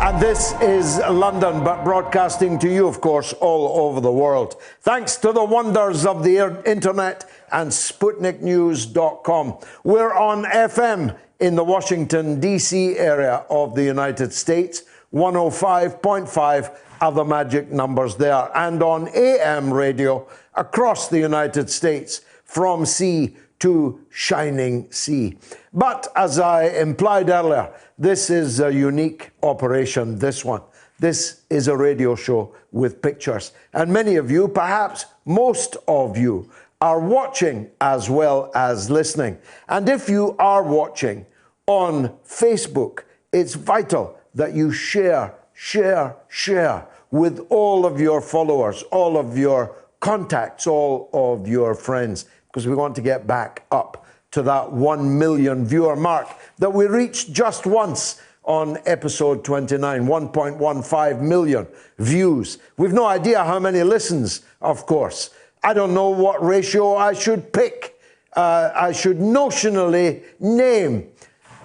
And this is London, but broadcasting to you, of course, all over the world. Thanks to the wonders of the internet and SputnikNews.com. We're on FM in the Washington, D.C. area of the United States, 105.5 are the magic numbers there, and on AM radio across the United States, from sea to shining sea. But as I implied earlier, this is a unique operation, this one. This is a radio show with pictures. And many of you, perhaps most of you, are watching as well as listening. And if you are watching on Facebook, it's vital that you share with all of your followers, all of your contacts, all of your friends, because we want to get back up to that 1 million viewer mark that we reached just once on episode 29, 1.15 million views. We've no idea how many listens, of course. I don't know what ratio I should pick. I should notionally name.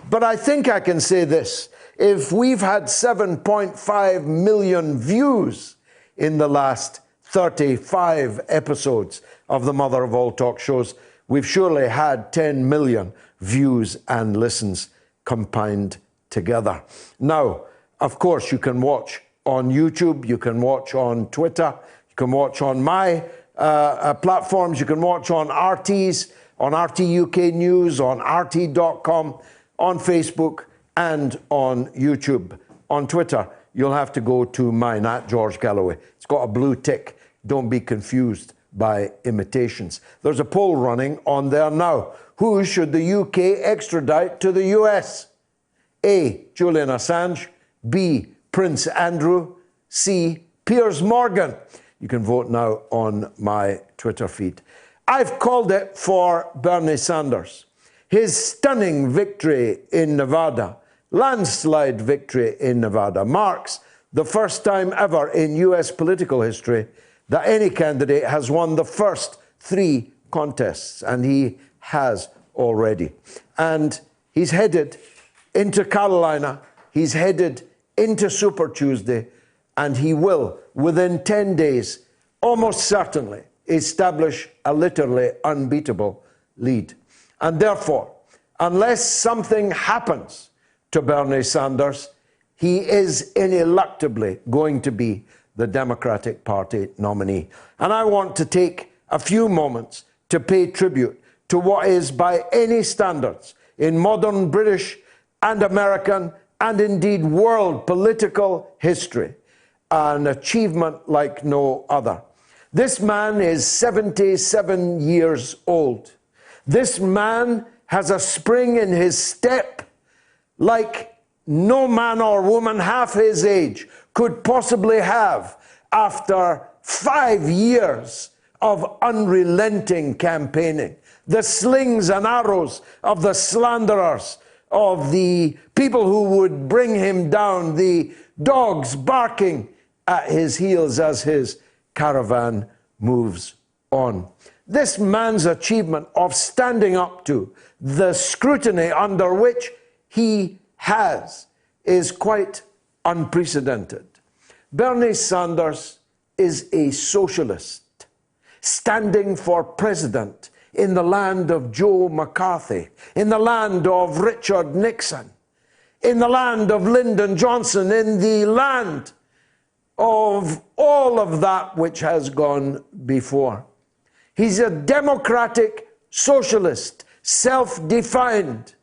But I think I can say this. If we've had 7.5 million views in the last 35 episodes of the mother of all talk shows, we've surely had 10 million views and listens combined together. Now, of course, you can watch on YouTube, you can watch on Twitter, you can watch on my platforms, you can watch on RT's, on RT UK News, on RT.com, on Facebook, and on YouTube. On Twitter, you'll have to go to mine, @GeorgeGalloway. It's got a blue tick. Don't be confused by imitations. There's a poll running on there now. Who should the UK extradite to the US? A, Julian Assange. B, Prince Andrew. C, Piers Morgan. You can vote now on my Twitter feed. I've called it for Bernie Sanders. His stunning victory in Nevada, landslide victory in Nevada, marks the first time ever in US political history that any candidate has won the first 3 contests, and he has already. And he's headed into Carolina, he's headed into Super Tuesday, and he will, within 10 days, almost certainly establish a literally unbeatable lead. And therefore, unless something happens to Bernie Sanders, he is ineluctably going to be the Democratic Party nominee. And I want to take a few moments to pay tribute to what is, by any standards, in modern British and American and indeed world political history, an achievement like no other. This man is 77 years old. This man has a spring in his step like no man or woman half his age could possibly have after 5 years of unrelenting campaigning. The slings and arrows of the slanderers, of the people who would bring him down, the dogs barking at his heels as his caravan moves on. This man's achievement of standing up to the scrutiny under which he has is quite unprecedented. Bernie Sanders is a socialist, standing for president in the land of Joe McCarthy, in the land of Richard Nixon, in the land of Lyndon Johnson, in the land of all of that which has gone before. He's a democratic socialist, self-defined,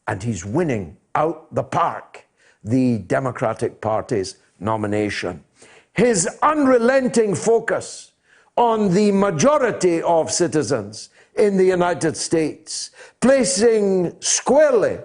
and he's winning out the park the Democratic Party's nomination. His unrelenting focus on the majority of citizens in the United States, placing squarely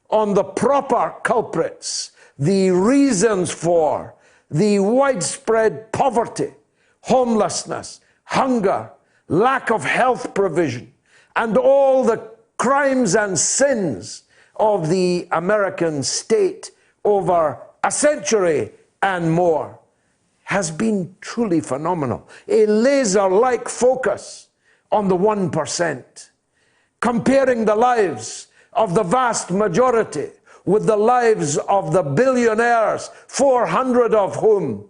on the proper culprits, the reasons for the widespread poverty, homelessness, hunger, lack of health provision, and all the crimes and sins of the American state over a century and more, has been truly phenomenal. A laser-like focus on the 1%, comparing the lives of the vast majority with the lives of the billionaires, 400 of whom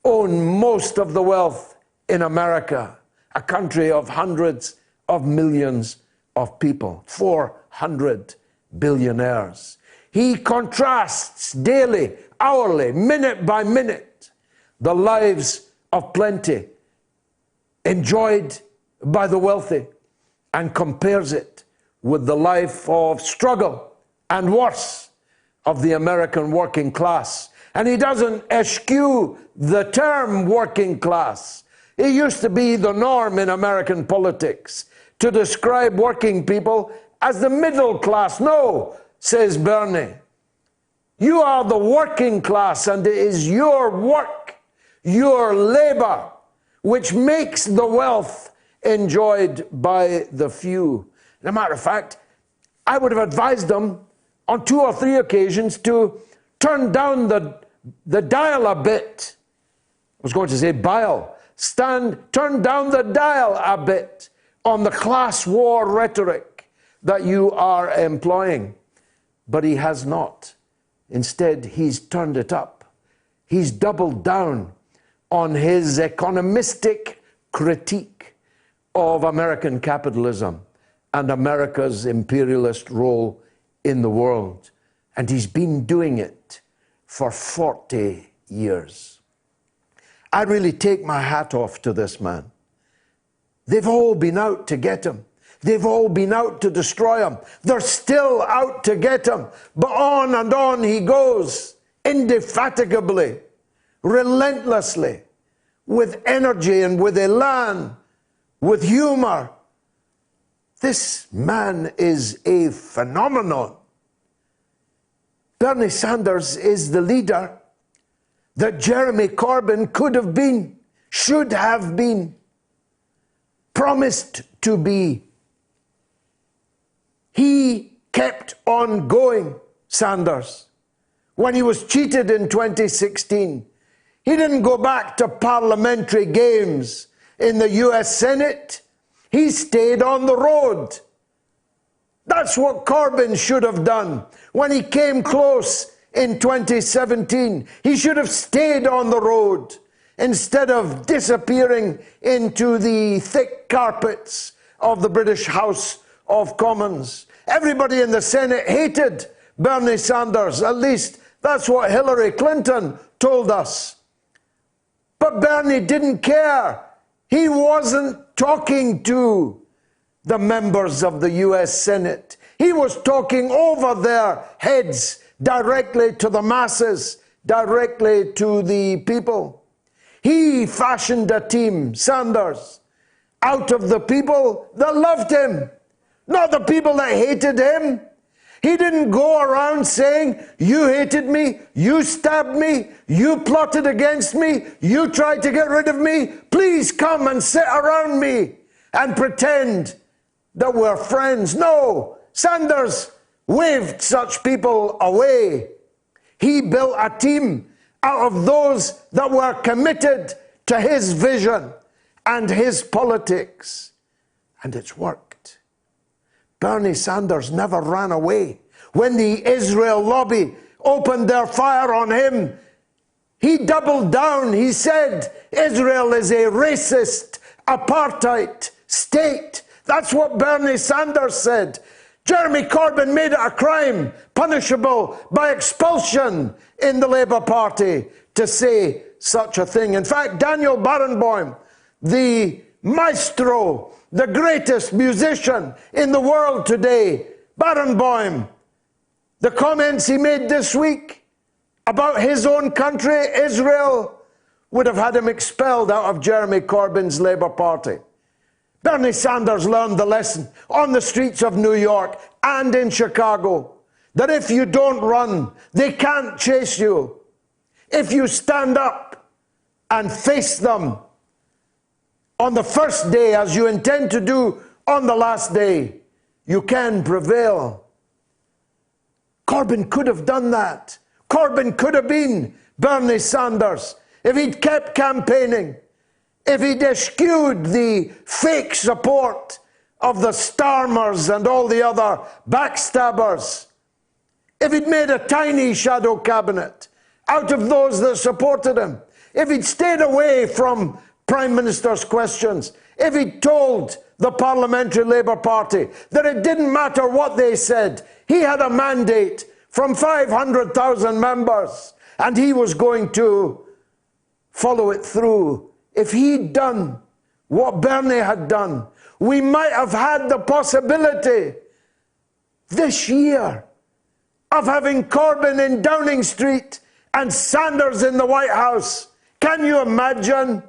own most of the wealth in America, a country of hundreds of millions of people, 400 billionaires. He contrasts daily, hourly, minute by minute, the lives of plenty enjoyed by the wealthy and compares it with the life of struggle and worse of the American working class. And he doesn't eschew the term working class. It used to be the norm in American politics to describe working people as the middle class. No, says Bernie. You are the working class, and it is your work, your labor, which makes the wealth enjoyed by the few. As a matter of fact, I would have advised them on 2 or 3 occasions to turn down the dial a bit. I was going to say bile. Turn down the dial a bit on the class war rhetoric that you are employing. But he has not. Instead, he's turned it up. He's doubled down on his economistic critique of American capitalism and America's imperialist role in the world. And he's been doing it for 40 years. I really take my hat off to this man. They've all been out to get him. They've all been out to destroy him. They're still out to get him. But on and on he goes, indefatigably, relentlessly, with energy and with elan, with humor. This man is a phenomenon. Bernie Sanders is the leader that Jeremy Corbyn could have been, should have been, promised to be. He kept on going, Sanders. When he was cheated in 2016, he didn't go back to parliamentary games in the US Senate. He stayed on the road. That's what Corbyn should have done. When he came close in 2017, he should have stayed on the road instead of disappearing into the thick carpets of the British House of Commons. Everybody in the Senate hated Bernie Sanders. At least that's what Hillary Clinton told us. But Bernie didn't care. He wasn't talking to the members of the US Senate. He was talking over their heads directly to the masses, directly to the people. He fashioned a team, Sanders, out of the people that loved him, not the people that hated him. He didn't go around saying, you hated me, you stabbed me, you plotted against me, you tried to get rid of me. Please come and sit around me and pretend that we're friends. No, Sanders waved such people away. He built a team out of those that were committed to his vision and his politics. And it's worked. Bernie Sanders never ran away. When the Israel lobby opened their fire on him, he doubled down. He said, Israel is a racist, apartheid state. That's what Bernie Sanders said. Jeremy Corbyn made it a crime, punishable by expulsion in the Labour Party, to say such a thing. In fact, Daniel Barenboim, the maestro, the greatest musician in the world today, Barenboim, the comments he made this week about his own country, Israel, would have had him expelled out of Jeremy Corbyn's Labour Party. Bernie Sanders learned the lesson on the streets of New York and in Chicago, that if you don't run, they can't chase you. If you stand up and face them on the first day, as you intend to do on the last day, you can prevail. Corbyn could have done that. Corbyn could have been Bernie Sanders if he'd kept campaigning, if he'd eschewed the fake support of the Starmers and all the other backstabbers, if he'd made a tiny shadow cabinet out of those that supported him, if he'd stayed away from Prime Minister's questions, if he'd told the Parliamentary Labour Party that it didn't matter what they said, he had a mandate from 500,000 members and he was going to follow it through. If he'd done what Bernie had done, we might have had the possibility this year of having Corbyn in Downing Street and Sanders in the White House. Can you imagine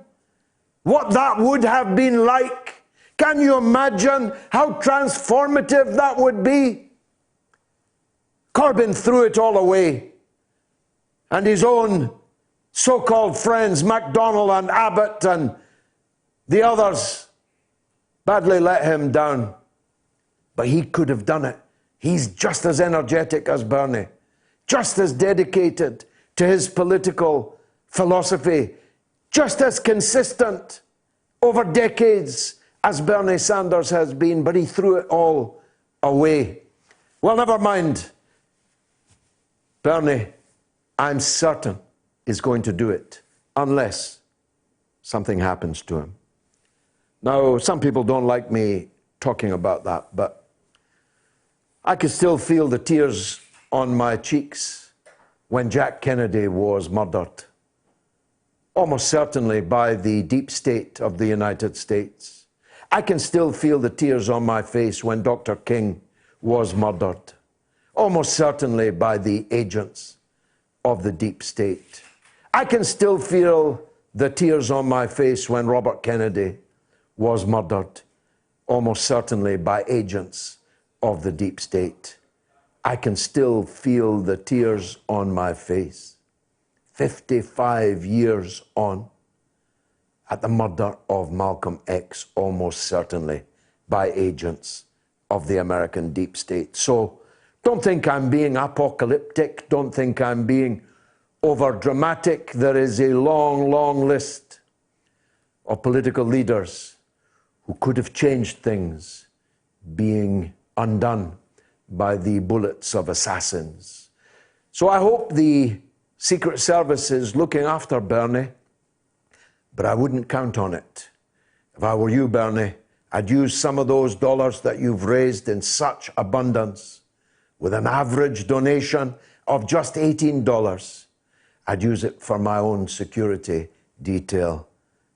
what that would have been like? Can you imagine how transformative that would be? Corbyn threw it all away, and his own so-called friends, MacDonald and Abbott and the others, badly let him down. But he could have done it. He's just as energetic as Bernie, just as dedicated to his political philosophy, just as consistent over decades as Bernie Sanders has been, but he threw it all away. Well, never mind. Bernie, I'm certain, is going to do it unless something happens to him. Now, some people don't like me talking about that, but I could still feel the tears on my cheeks when Jack Kennedy was murdered, almost certainly by the deep state of the United States. I can still feel the tears on my face when Dr. King was murdered, almost certainly by the agents of the deep state. I can still feel the tears on my face when Robert Kennedy was murdered, almost certainly by agents of the deep state. I can still feel the tears on my face, 55 years on, at the murder of Malcolm X, almost certainly by agents of the American deep state. So don't think I'm being apocalyptic. Don't think I'm being over-dramatic. There is a long, long list of political leaders who could have changed things being undone by the bullets of assassins. So I hope the Secret Service is looking after Bernie, but I wouldn't count on it. If I were you, Bernie, I'd use some of those dollars that you've raised in such abundance, with an average donation of just $18. I'd use it for my own security detail.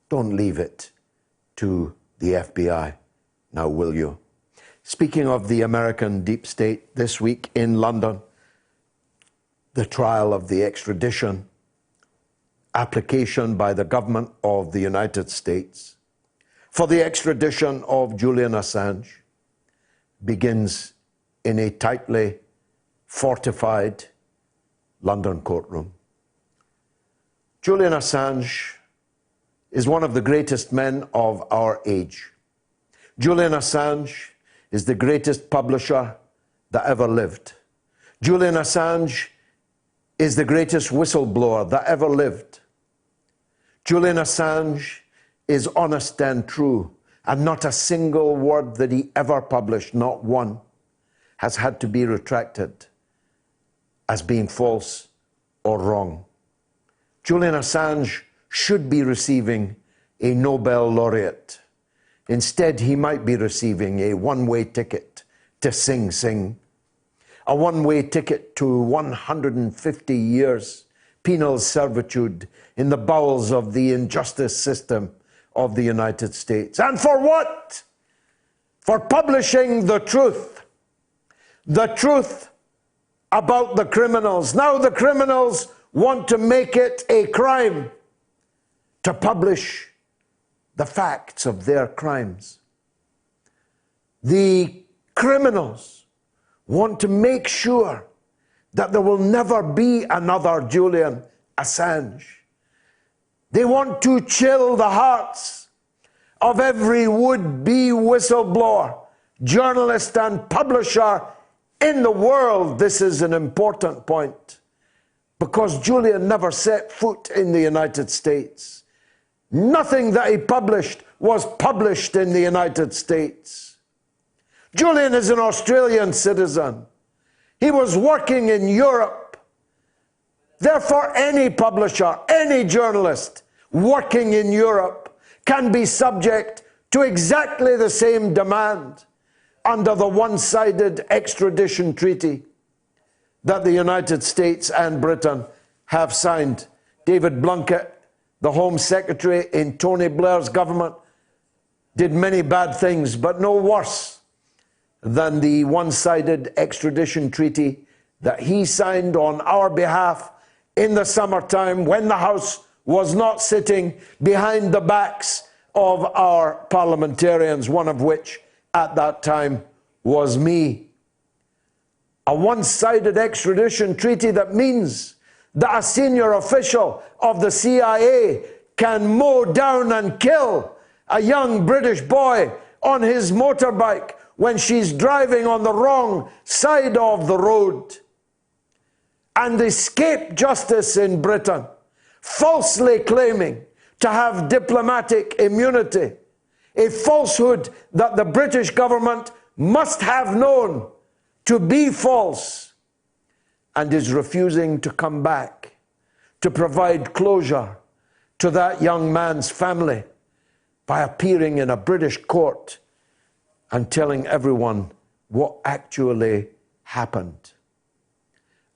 Don't leave it to the FBI, now will you? Speaking of the American deep state, this week in London, the trial of the extradition application by the government of the United States for the extradition of Julian Assange begins in a tightly fortified London courtroom. Julian Assange is one of the greatest men of our age. Julian Assange is the greatest publisher that ever lived. Julian Assange is the greatest whistleblower that ever lived. Julian Assange is honest and true, and not a single word that he ever published, not one, has had to be retracted as being false or wrong. Julian Assange should be receiving a Nobel laureate. Instead, he might be receiving a one-way ticket to Sing Sing, a one-way ticket to 150 years penal servitude in the bowels of the injustice system of the United States. And for what? For publishing the truth about the criminals. Now the criminals want to make it a crime to publish the facts of their crimes. The criminals want to make sure that there will never be another Julian Assange. They want to chill the hearts of every would-be whistleblower, journalist and publisher in the world. This is an important point, because Julian never set foot in the United States. Nothing that he published was published in the United States. Julian is an Australian citizen. He was working in Europe. Therefore, any publisher, any journalist working in Europe can be subject to exactly the same demand under the one-sided extradition treaty that the United States and Britain have signed. David Blunkett, the Home Secretary in Tony Blair's government, did many bad things, but no worse than the one-sided extradition treaty that he signed on our behalf in the summertime when the House was not sitting behind the backs of our parliamentarians, one of which at that time was me. A one-sided extradition treaty that means that a senior official of the CIA can mow down and kill a young British boy on his motorbike when she's driving on the wrong side of the road, and escape justice in Britain, falsely claiming to have diplomatic immunity, a falsehood that the British government must have known to be false, and is refusing to come back to provide closure to that young man's family by appearing in a British court and telling everyone what actually happened.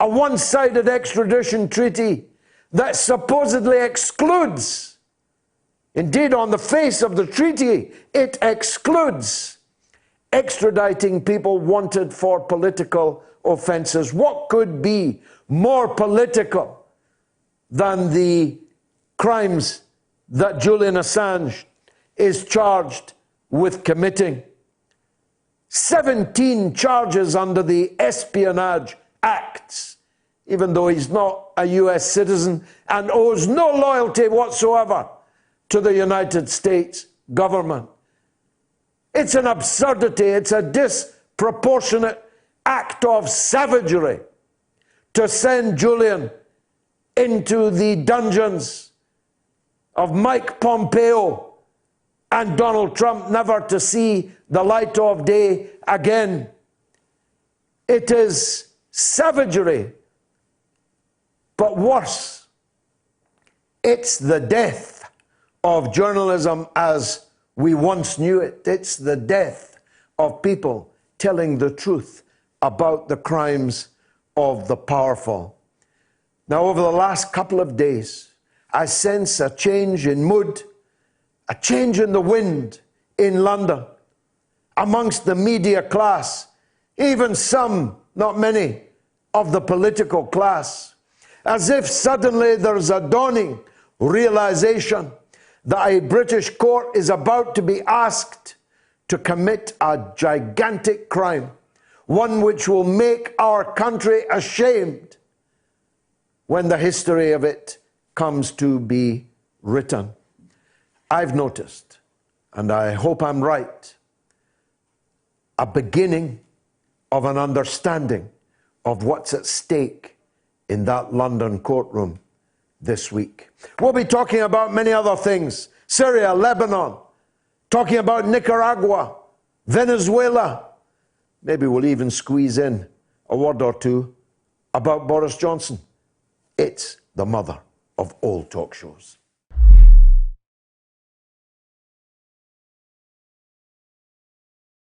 A one-sided extradition treaty that supposedly excludes, indeed on the face of the treaty, it excludes extraditing people wanted for political offenses. What could be more political than the crimes that Julian Assange is charged with committing? 17 charges under the Espionage Acts, even though he's not a US citizen and owes no loyalty whatsoever to the United States government. It's an absurdity, it's a disproportionate act of savagery to send Julian into the dungeons of Mike Pompeo and Donald Trump, never to see the light of day again. It is savagery, but worse, it's the death of journalism as we once knew it. It's the death of people telling the truth about the crimes of the powerful. Now, over the last couple of days, I sense a change in mood, a change in the wind in London, amongst the media class, even some, not many, of the political class, as if suddenly there's a dawning realization that a British court is about to be asked to commit a gigantic crime, one which will make our country ashamed when the history of it comes to be written. I've noticed, and I hope I'm right, a beginning of an understanding of what's at stake in that London courtroom this week. We'll be talking about many other things: Syria, Lebanon, talking about Nicaragua, Venezuela. Maybe we'll even squeeze in a word or two about Boris Johnson. It's the mother of all talk shows.